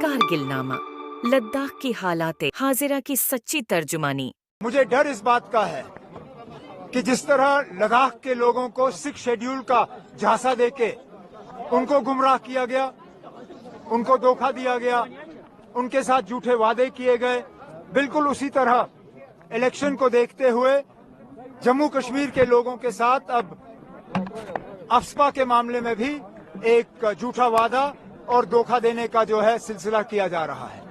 कारगिलनामा, लद्दाख की हालात हाजिरा की सच्ची तर्जुमानी। मुझे डर इस बात का है कि जिस तरह लद्दाख के लोगों को 6 शेड्यूल का झांसा देके उनको गुमराह किया गया, उनको धोखा दिया गया, उनके साथ झूठे वादे किए गए, बिल्कुल उसी तरह इलेक्शन को देखते हुए जम्मू कश्मीर के लोगों के साथ अब अफस्पा के मामले में भी एक झूठा वादा और धोखा देने का जो है सिलसिला किया जा रहा है।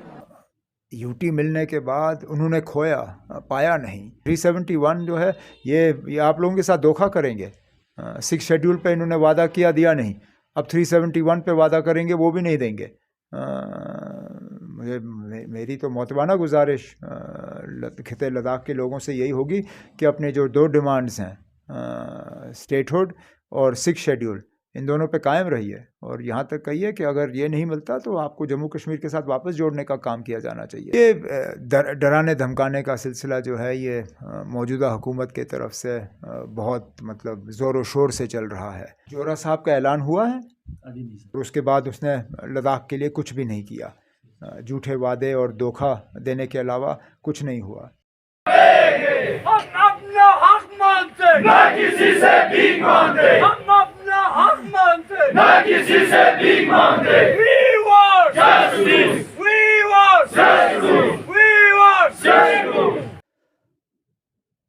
यूटी मिलने के बाद उन्होंने खोया, पाया नहीं। 371 जो है ये आप लोगों के साथ धोखा करेंगे। 6 शेड्यूल पे इन्होंने वादा किया, दिया नहीं। अब 371 पे वादा करेंगे, वो भी नहीं देंगे। मेरी तो मोतबाना गुजारिश खिते लद्दाख के लोगों से यही होगी कि अपने जो 2 डिमांड्स हैं, स्टेटहुड और 6 शेड्यूल, इन दोनों पे कायम रहिए और यहाँ तक कहिए कि अगर ये नहीं मिलता तो आपको जम्मू कश्मीर के साथ वापस जोड़ने का काम किया जाना चाहिए। ये डराने धमकाने का सिलसिला जो है ये मौजूदा हुकूमत के तरफ से बहुत मतलब ज़ोर व शोर से चल रहा है। जोरा साहब का ऐलान हुआ है और उसके बाद उसने लद्दाख के लिए कुछ भी नहीं किया। झूठे वादे और धोखा देने के अलावा कुछ नहीं हुआ। हम अपना हक मांगते, ना किसी से भीख मांगते। हम अपना हक मांगते, ना किसी से भीख मांगते। We want justice. We want justice. We want justice.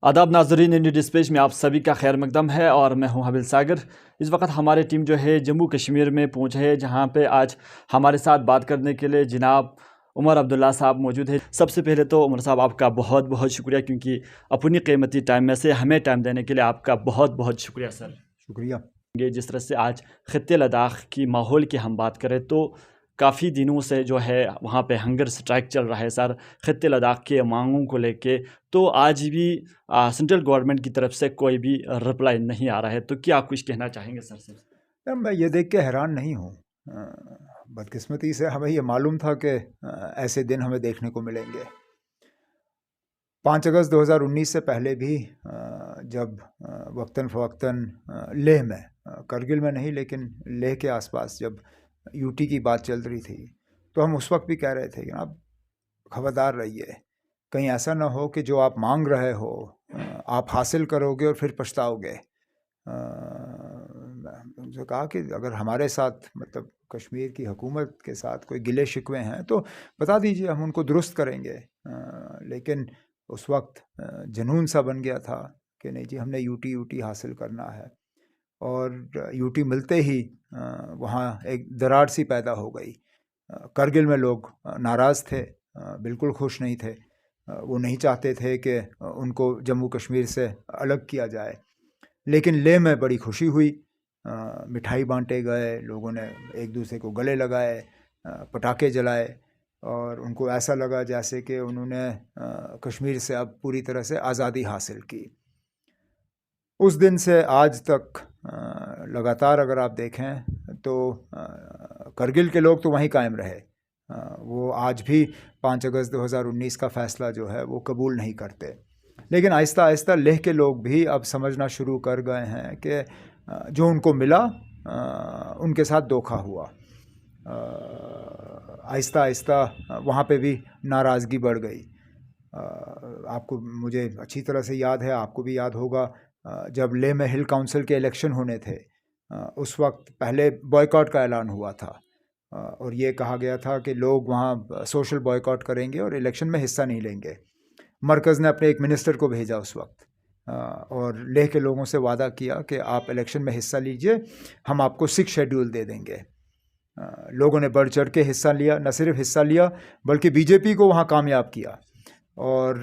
आदाब नाजरीन, इंडिया डिस्पैच में आप सभी का खैर मकदम है और मैं हूं हबील सागर। इस वक्त हमारी टीम जो है जम्मू कश्मीर में पहुंचे है, जहां पे आज हमारे साथ बात करने के लिए जनाब उमर अब्दुल्ला साहब मौजूद है। सबसे पहले तो उमर साहब आपका बहुत बहुत शुक्रिया, क्योंकि अपनी कीमती टाइम में से हमें टाइम देने के लिए आपका बहुत बहुत शुक्रिया सर। शुक्रिया। जिस तरह से आज खित्ते लद्दाख की माहौल की हम बात करें तो काफ़ी दिनों से जो है वहाँ पे हंगर स्ट्राइक चल रहा है सर, खित्ते लद्दाख के मांगों को लेके। तो आज भी सेंट्रल गवर्नमेंट की तरफ से कोई भी रिप्लाई नहीं आ रहा है, तो क्या आप कुछ कहना चाहेंगे सर से? मैं ये देख के हैरान नहीं हूँ। बदकिस्मती से हमें ये मालूम था कि ऐसे दिन हमें देखने को मिलेंगे। 5 अगस्त 2019 से पहले भी जब वक्तन फ़वक्तन लेह में, करगिल में नहीं लेकिन लेह के आसपास जब यूटी की बात चल रही थी, तो हम उस वक्त भी कह रहे थे कि आप खबरदार रहिए, कहीं ऐसा ना हो कि जो आप मांग रहे हो आप हासिल करोगे और फिर पछताओगे। जो कहा कि अगर हमारे साथ मतलब कश्मीर की हुकूमत के साथ कोई गिले शिकवे हैं तो बता दीजिए, हम उनको दुरुस्त करेंगे। लेकिन उस वक्त जुनून सा बन गया था कि नहीं जी, हमने यूटी हासिल करना है। और यूटी मिलते ही वहाँ एक दरार सी पैदा हो गई। करगिल में लोग नाराज़ थे, बिल्कुल खुश नहीं थे। वो नहीं चाहते थे कि उनको जम्मू कश्मीर से अलग किया जाए। लेकिन लेह में बड़ी खुशी हुई, मिठाई बांटे गए, लोगों ने एक दूसरे को गले लगाए, पटाखे जलाए और उनको ऐसा लगा जैसे कि उन्होंने कश्मीर से अब पूरी तरह से आज़ादी हासिल की। उस दिन से आज तक लगातार अगर आप देखें तो करगिल के लोग तो वहीं कायम रहे। वो आज भी 5 अगस्त 2019 का फ़ैसला जो है वो कबूल नहीं करते। लेकिन आहिस्ता आहिस्ता लेह के लोग भी अब समझना शुरू कर गए हैं कि जो उनको मिला उनके साथ धोखा हुआ। आहिस्ता आहिस्ता वहाँ पे भी नाराज़गी बढ़ गई। आपको, मुझे अच्छी तरह से याद है, आपको भी याद होगा, जब लेह में हिल काउंसिल के इलेक्शन होने थे, उस वक्त पहले बॉयकॉट का ऐलान हुआ था और ये कहा गया था कि लोग वहाँ सोशल बॉयकॉट करेंगे और इलेक्शन में हिस्सा नहीं लेंगे। मरकज़ ने अपने एक मिनिस्टर को भेजा उस वक्त और लेह के लोगों से वादा किया कि आप इलेक्शन में हिस्सा लीजिए, हम आपको 6 शेड्यूल दे देंगे। लोगों ने बढ़ चढ़ के हिस्सा लिया, न सिर्फ हिस्सा लिया बल्कि बीजेपी को वहाँ कामयाब किया। और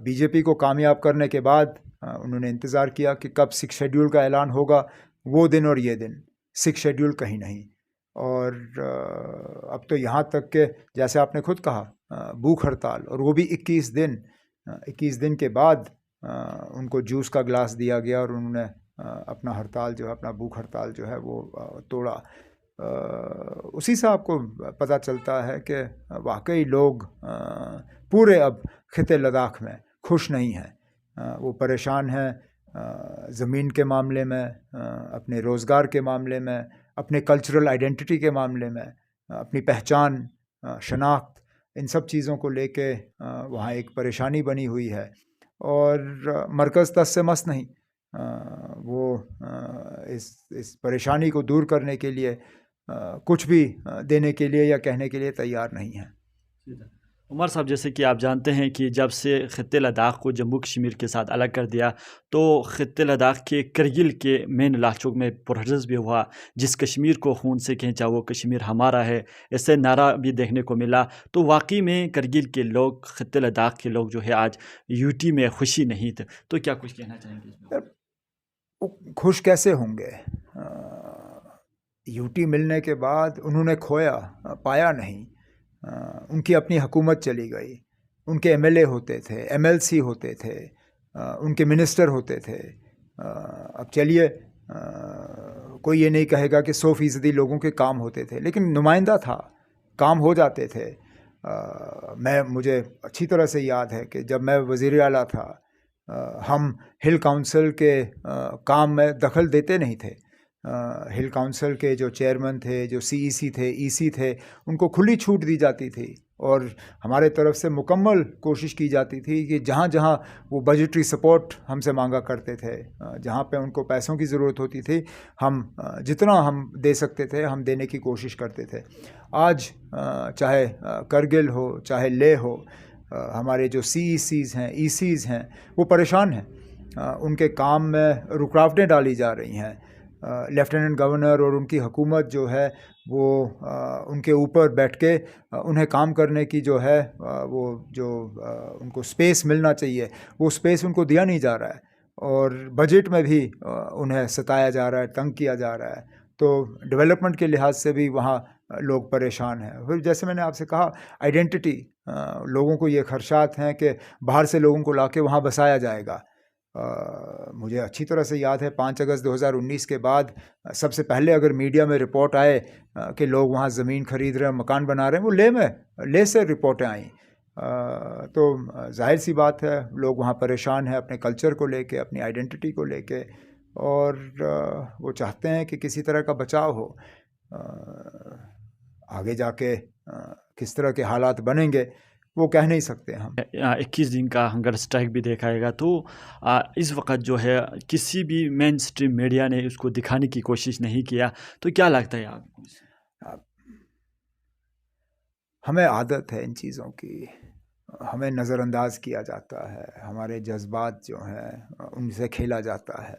बीजेपी को कामयाब करने के बाद उन्होंने इंतज़ार किया कि कब 6 शेड्यूल का ऐलान होगा। वो दिन और ये दिन, 6 शेड्यूल कहीं नहीं। और अब तो यहाँ तक कि जैसे आपने खुद कहा, भूख हड़ताल, और वो भी 21 दिन के बाद उनको जूस का गिलास दिया गया और उन्होंने अपना हड़ताल जो है, अपना भूख हड़ताल जो है वो तोड़ा। उसी से आपको पता चलता है कि वाकई लोग पूरे अब खिते लद्दाख में खुश नहीं हैं। वो परेशान हैं ज़मीन के मामले में, अपने रोज़गार के मामले में, अपने कल्चरल आइडेंटिटी के मामले में, अपनी पहचान शनाख्त, इन सब चीज़ों को लेके वहाँ एक परेशानी बनी हुई है। और मरकज़ तस से मस नहीं, वो इस परेशानी को दूर करने के लिए कुछ भी देने के लिए या कहने के लिए तैयार नहीं है। उमर साहब, जैसे कि आप जानते हैं कि जब से ख़ित्ते लद्दाख को जम्मू कश्मीर के साथ अलग कर दिया तो ख़ित्ते लद्दाख के करगिल के मेन लाचौक में प्रोटेस्ट भी हुआ, जिस कश्मीर को खून से खींचा वो कश्मीर हमारा है, ऐसे नारा भी देखने को मिला। तो वाकई में करगिल के लोग, ख़ित्ते लद्दाख के लोग जो है आज यूटी में खुशी नहीं थे, तो क्या कुछ कहना चाहेंगे इसमें? खुश कैसे होंगे? यूटी मिलने के बाद उन्होंने खोया, पाया नहीं। उनकी अपनी हुकूमत चली गई, उनके एमएलए होते थे, एमएलसी होते थे, उनके मिनिस्टर होते थे। अब चलिए, कोई ये नहीं कहेगा कि 100% लोगों के काम होते थे, लेकिन नुमाइंदा था, काम हो जाते थे। मुझे अच्छी तरह से याद है कि जब मैं वज़ीर आला था, हम हिल काउंसिल के काम में दखल देते नहीं थे। हिल काउंसिल के जो चेयरमैन थे, जो सीईसी थे, ईसी थे, उनको खुली छूट दी जाती थी और हमारे तरफ से मुकम्मल कोशिश की जाती थी कि जहाँ जहाँ वो बजटरी सपोर्ट हमसे मांगा करते थे, जहाँ पे उनको पैसों की ज़रूरत होती थी, हम जितना हम दे सकते थे हम देने की कोशिश करते थे। आज चाहे करगिल हो, चाहे लेह हो, हमारे जो सीईसीज़ हैं, ईसीज़ हैं, वो परेशान हैं। उनके काम में रुकावटें डाली जा रही हैं। लेफ्टिनेंट गवर्नर और उनकी हुकूमत जो है वो उनके ऊपर बैठ के उन्हें काम करने की जो है वो जो उनको स्पेस मिलना चाहिए वो स्पेस उनको दिया नहीं जा रहा है, और बजट में भी उन्हें सताया जा रहा है, तंग किया जा रहा है। तो डेवलपमेंट के लिहाज से भी वहाँ लोग परेशान हैं। फिर जैसे मैंने आपसे कहा, आइडेंटिटी, लोगों को ये खदशात हैं कि बाहर से लोगों को लाके वहाँ बसाया जाएगा। मुझे अच्छी तरह से याद है 5 अगस्त 2019 के बाद सबसे पहले अगर मीडिया में रिपोर्ट आए कि लोग वहाँ ज़मीन खरीद रहे हैं, मकान बना रहे हैं, वो लेह से रिपोर्टें आईं। तो जाहिर सी बात है लोग वहाँ परेशान हैं अपने कल्चर को लेके, अपनी आइडेंटिटी को लेके, और वो चाहते हैं कि किसी तरह का बचाव हो। आगे जाके किस तरह के हालात बनेंगे वो कह नहीं सकते हम। 21 दिन का हंगर स्ट्राइक भी देखाएगा, तो इस वक्त जो है किसी भी मेन स्ट्रीम मीडिया ने उसको दिखाने की कोशिश नहीं किया, तो क्या लगता है आपको? हमें आदत है इन चीज़ों की, हमें नज़रअंदाज किया जाता है, हमारे जज्बात जो हैं उनसे खेला जाता है,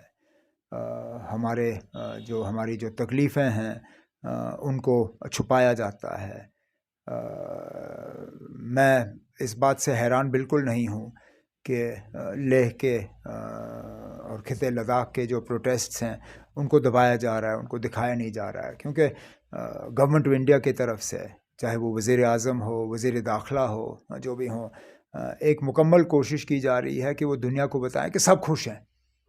हमारी जो तकलीफ़ें हैं उनको छुपाया जाता है। मैं इस बात से हैरान बिल्कुल नहीं हूँ कि लेह के और ख़ित्ते लद्दाख के जो प्रोटेस्ट्स हैं उनको दबाया जा रहा है, उनको दिखाया नहीं जा रहा है, क्योंकि गवर्नमेंट ऑफ इंडिया की तरफ से, चाहे वो वज़ीर आज़म हो, वज़ीर दाखिला हो, जो भी हो, एक मुकम्मल कोशिश की जा रही है कि वो दुनिया को बताएं कि सब खुश हैं,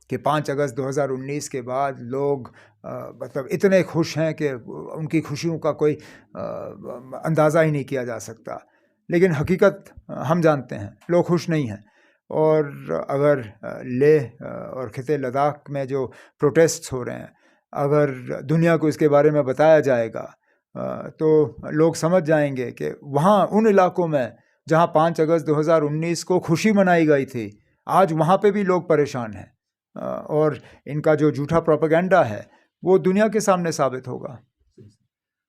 कि 5 अगस्त 2019 के बाद लोग मतलब इतने खुश हैं कि उनकी खुशियों का कोई अंदाज़ा ही नहीं किया जा सकता। लेकिन हकीकत हम जानते हैं, लोग खुश नहीं हैं। और अगर लेह और ख़ित्ते लद्दाख में जो प्रोटेस्ट्स हो रहे हैं, अगर दुनिया को इसके बारे में बताया जाएगा तो लोग समझ जाएंगे कि वहाँ उन इलाकों में जहाँ 5 अगस्त 2019 को खुशी मनाई गई थी, आज वहाँ पे भी लोग परेशान हैं, और इनका जो झूठा प्रोपेगेंडा है वो दुनिया के सामने साबित होगा।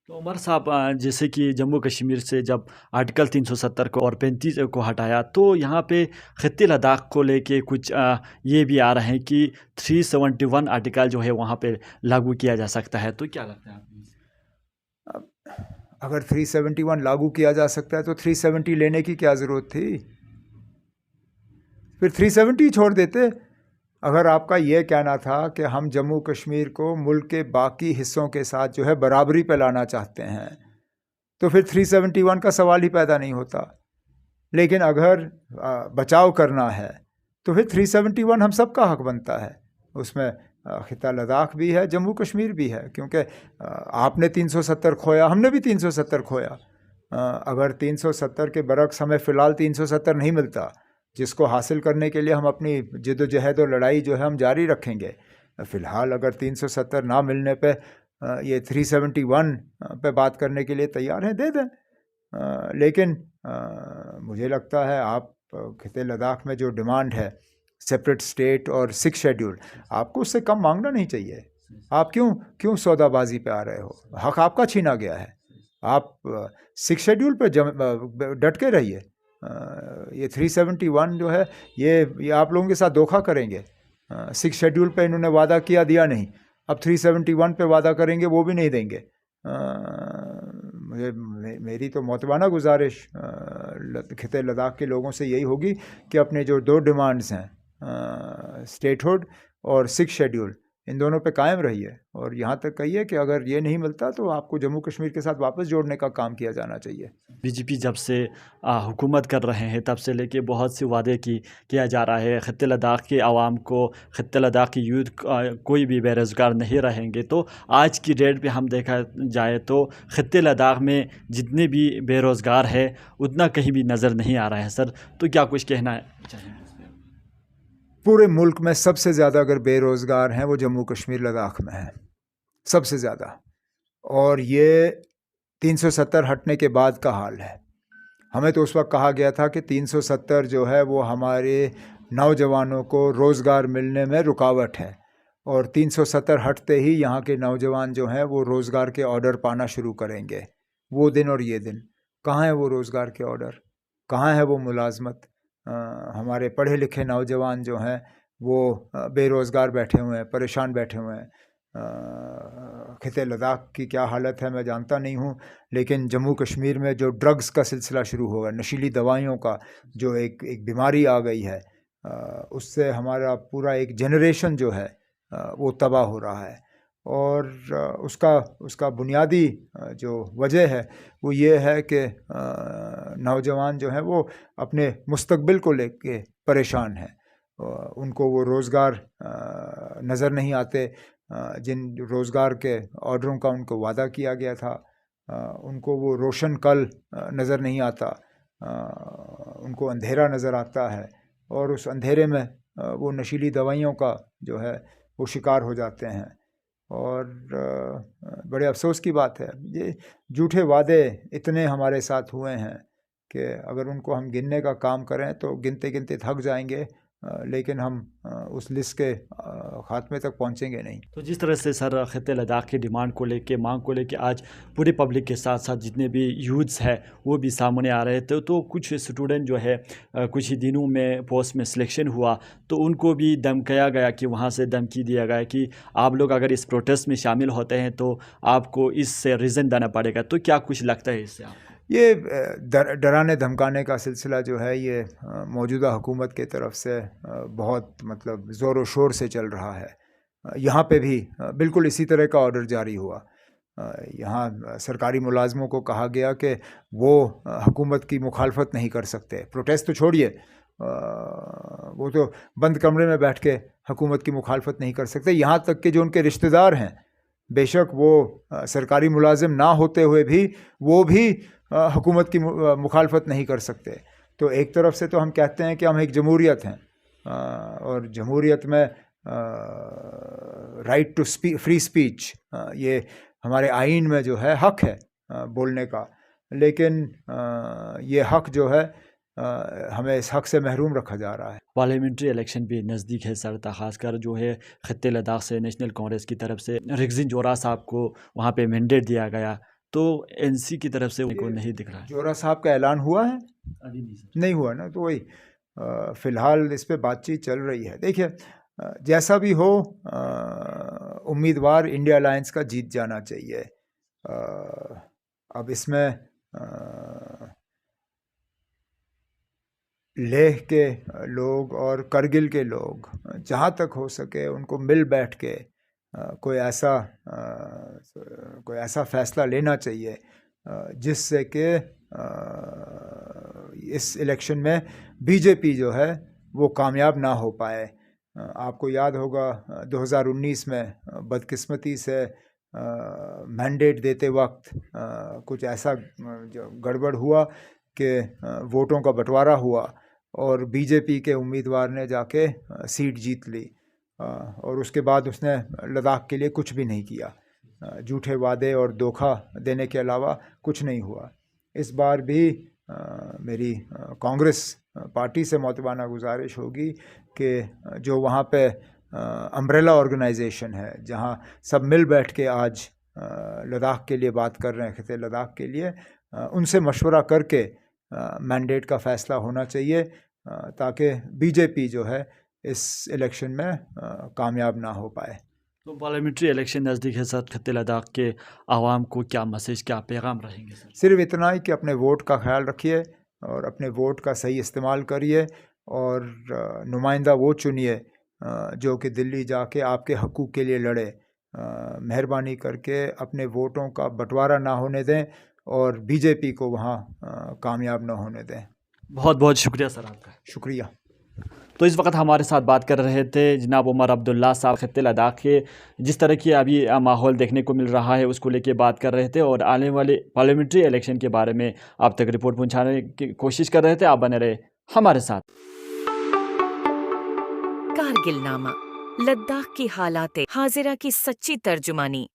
तो उमर साहब, जैसे कि जम्मू कश्मीर से जब आर्टिकल 370 को और 35 को हटाया, तो यहाँ पे ख़ित्ते लद्दाख को लेके कुछ ये भी आ रहे हैं कि 371 आर्टिकल जो है वहाँ पे लागू किया जा सकता है, तो क्या लगता है आपको? अगर 371 लागू किया जा सकता है तो 370 लेने की क्या ज़रूरत थी? फिर 370 छोड़ देते। अगर आपका ये कहना था कि हम जम्मू कश्मीर को मुल्क के बाकी हिस्सों के साथ जो है बराबरी पे लाना चाहते हैं, तो फिर 371 का सवाल ही पैदा नहीं होता। लेकिन अगर बचाव करना है तो फिर 371 हम सबका हक बनता है। उसमें ख़ित्ता लद्दाख भी है, जम्मू कश्मीर भी है, क्योंकि आपने 370 खोया, हमने भी 370 खोया। अगर 370 के बरक्स हमें फ़िलहाल 370 नहीं मिलता, जिसको हासिल करने के लिए हम अपनी जिद्दोजहद और लड़ाई जो है हम जारी रखेंगे। फ़िलहाल अगर 370 ना मिलने पे ये 371 पे बात करने के लिए तैयार हैं, दे दें। लेकिन मुझे लगता है आप खिते लद्दाख में जो डिमांड है सेपरेट स्टेट और 6 शेड्यूल, आपको उससे कम मांगना नहीं चाहिए। आप क्यों सौदाबाजी पे आ रहे हो? हक आपका छीना गया है। आप 6 शेड्यूल पे डट के रहिए। ये 371 जो है ये आप लोगों के साथ धोखा करेंगे। 6 शेड्यूल पे इन्होंने वादा किया, दिया नहीं। अब 371 पे वादा करेंगे, वो भी नहीं देंगे। मेरी तो मौतबाना गुजारिश खिते लद्दाख के लोगों से यही होगी कि अपने जो 2 डिमांड्स हैं, स्टेटहुड और 6 शेड्यूल, इन दोनों पे कायम रहिए। और यहाँ तक कहिए कि अगर ये नहीं मिलता तो आपको जम्मू कश्मीर के साथ वापस जोड़ने का काम किया जाना चाहिए। बीजेपी जब से हुकूमत कर रहे हैं तब से लेके बहुत से वादे किया जा रहा है खित्ते लद्दाख के आवाम को, खित्ते लद्दाख की यूथ कोई भी बेरोज़गार नहीं रहेंगे। तो आज की डेट पे हम देखा जाए तो खित्ते लद्दाख में जितने भी बेरोज़गार है उतना कहीं भी नज़र नहीं आ रहा है सर। तो क्या कुछ कहना चाहिए? पूरे मुल्क में सबसे ज़्यादा अगर बेरोज़गार हैं वो जम्मू कश्मीर लद्दाख में है, सबसे ज़्यादा। और ये 370 हटने के बाद का हाल है। हमें तो उस वक्त कहा गया था कि 370 जो है वो हमारे नौजवानों को रोज़गार मिलने में रुकावट है, और 370 हटते ही यहाँ के नौजवान जो हैं वो रोज़गार के ऑर्डर पाना शुरू करेंगे। वो दिन और ये दिन, कहाँ है वो रोज़गार के ऑर्डर, कहाँ है वो मुलाजमत? हमारे पढ़े लिखे नौजवान जो हैं वो बेरोज़गार बैठे हुए हैं, परेशान बैठे हुए हैं। खिते लद्दाख की क्या हालत है मैं जानता नहीं हूँ, लेकिन जम्मू कश्मीर में जो ड्रग्स का सिलसिला शुरू हुआ, नशीली दवाइयों का जो एक बीमारी आ गई है, उससे हमारा पूरा एक जनरेशन जो है वो तबाह हो रहा है। और उसका बुनियादी जो वजह है वो ये है कि नौजवान जो हैं वो अपने मुस्तकबिल को लेके परेशान हैं। उनको वो रोज़गार नज़र नहीं आते जिन रोज़गार के ऑर्डरों का उनको वादा किया गया था। उनको वो रोशन कल नज़र नहीं आता, उनको अंधेरा नज़र आता है, और उस अंधेरे में वो नशीली दवाइयों का जो है वो शिकार हो जाते हैं। और बड़े अफसोस की बात है, ये झूठे वादे इतने हमारे साथ हुए हैं कि अगर उनको हम गिनने का काम करें तो गिनते गिनते थक जाएंगे, लेकिन हम उस लिस्ट के ख़ात्मे तक पहुंचेंगे नहीं। तो जिस तरह से सर खित्ते लद्दाख की डिमांड को लेके, मांग को लेके आज पूरे पब्लिक के साथ साथ जितने भी यूथ्स हैं वो भी सामने आ रहे थे, तो कुछ स्टूडेंट जो है कुछ ही दिनों में पोस्ट में सिलेक्शन हुआ तो उनको भी धमकाया गया कि वहाँ से धमकी दिया गया कि आप लोग अगर इस प्रोटेस्ट में शामिल होते हैं तो आपको इससे रीज़न देना पड़ेगा। तो क्या कुछ लगता है इससे आपको? ये डराने धमकाने का सिलसिला जो है ये मौजूदा हुकूमत के तरफ से बहुत मतलब ज़ोर व शोर से चल रहा है। यहाँ पे भी बिल्कुल इसी तरह का ऑर्डर जारी हुआ। यहाँ सरकारी मुलाजमों को कहा गया कि वो हुकूमत की मुखालफत नहीं कर सकते। प्रोटेस्ट तो छोड़िए, वो तो बंद कमरे में बैठ के हुकूमत की मुखालफत नहीं कर सकते। यहाँ तक कि जो उनके रिश्तेदार हैं, बेशक वो सरकारी मुलाजिम ना होते हुए भी वो भी हुकूमत की मुखालफत नहीं कर सकते। तो एक तरफ से तो हम कहते हैं कि हम एक जमहूरियत हैं, और जमहूरियत में राइट टू फ्री स्पीच ये हमारे आइन में जो है हक है बोलने का, लेकिन ये हक जो है हमें इस हक से महरूम रखा जा रहा है। पार्लियामेंट्री इलेक्शन भी नज़दीक है सर, खासकर जो है खित्ते लद्दाख से नेशनल कांग्रेस की तरफ से रिगजिन जोरा साहब को वहाँ पे मैंडेट दिया गया, तो एनसी की तरफ से उनको नहीं दिख रहा है। जोरा साहब का ऐलान हुआ है? अभी नहीं हुआ ना, तो वही फ़िलहाल इस पे बातचीत चल रही है। देखिए जैसा भी हो, उम्मीदवार इंडिया अलायंस का जीत जाना चाहिए। अब इसमें लेह के लोग और करगिल के लोग जहाँ तक हो सके उनको मिल बैठ के कोई ऐसा फ़ैसला लेना चाहिए जिससे कि इस इलेक्शन में बीजेपी जो है वो कामयाब ना हो पाए। आपको याद होगा 2019 में बदकिस्मती से मैंडेट देते वक्त कुछ ऐसा गड़बड़ हुआ कि वोटों का बंटवारा हुआ और बीजेपी के उम्मीदवार ने जाके सीट जीत ली, और उसके बाद उसने लद्दाख के लिए कुछ भी नहीं किया। झूठे वादे और धोखा देने के अलावा कुछ नहीं हुआ। इस बार भी मेरी कांग्रेस पार्टी से मोतबाना गुजारिश होगी कि जो वहाँ पे अम्ब्रेला ऑर्गेनाइजेशन है, जहाँ सब मिल बैठ के आज लद्दाख के लिए बात कर रहे हैं, खिते लद्दाख के लिए, उनसे मशवरा करके मैंडेट का फ़ैसला होना चाहिए, ताकि बीजेपी जो है इस इलेक्शन में कामयाब ना हो पाए। तो पार्लियामेंट्री इलेक्शन नज़दीक है सर, खत्ते लद्दाख के आवाम को क्या मैसेज, क्या पैगाम रहेंगे सर? सिर्फ इतना ही कि अपने वोट का ख्याल रखिए और अपने वोट का सही इस्तेमाल करिए और नुमाइंदा वो चुनिए जो कि दिल्ली जाके आपके हकूक़ के लिए लड़े। मेहरबानी करके अपने वोटों का बंटवारा ना होने दें और बीजेपी को वहाँ कामयाब ना होने दें। बहुत बहुत शुक्रिया सर आपका। शुक्रिया। तो इस वक्त हमारे साथ बात कर रहे थे जनाब उमर अब्दुल्ला साहब, खत्ते लद्दाख के जिस तरह की अभी माहौल देखने को मिल रहा है उसको लेके बात कर रहे थे और आने वाले पार्लियामेंट्री इलेक्शन के बारे में आप तक रिपोर्ट पहुंचाने की कोशिश कर रहे थे। आप बने रहे हमारे साथ। कारगिल नामा, लद्दाख की हालातें, हाजिरा की सच्ची तर्जुमानी।